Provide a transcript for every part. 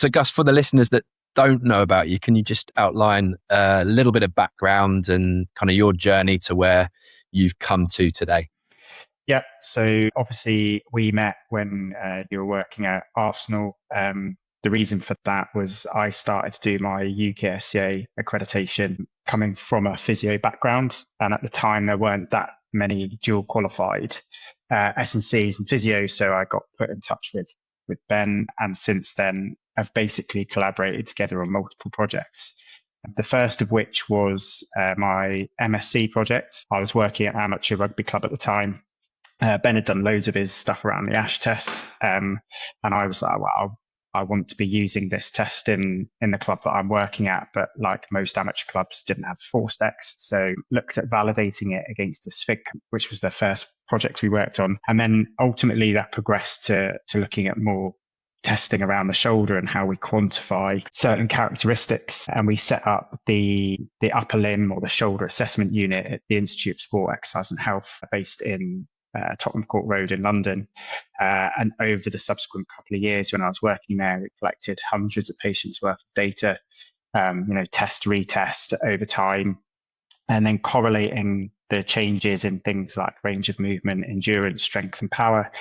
So Gus, for the listeners that don't know about you, can you just outline a little bit of background and kind of your journey to where you've come to today? Yeah, so obviously we met when you were working at Arsenal. The reason for that was I started to do my UKSCA accreditation coming from a physio background, and at the time there weren't that many dual qualified S&Cs and physio, so I got put in touch with Ben, and since then have basically collaborated together on multiple projects. The first of which was my MSc project. I was working at amateur rugby club at the time. Ben had done loads of his stuff around the ASH test, and I was like, well, I want to be using this test in the club that I'm working at, but like most amateur clubs, didn't have forced X. So looked at validating it against the SFIG, which was the first project we worked on, and then ultimately that progressed to looking at more testing around the shoulder and how we quantify certain characteristics. And we set up the upper limb or the shoulder assessment unit at the Institute of Sport, Exercise and Health, based in Tottenham Court Road in London. And over the subsequent couple of years when I was working there, we collected hundreds of patients worth of data, test, retest over time, and then correlating the changes in things like range of movement, endurance, strength and power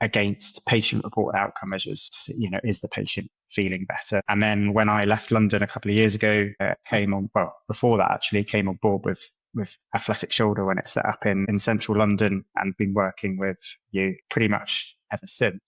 against patient reported outcome measures. Is the patient feeling better? And then when I left London a couple of years ago, before that actually, came on board with Athletic Shoulder when it set up in central London, and been working with you pretty much ever since.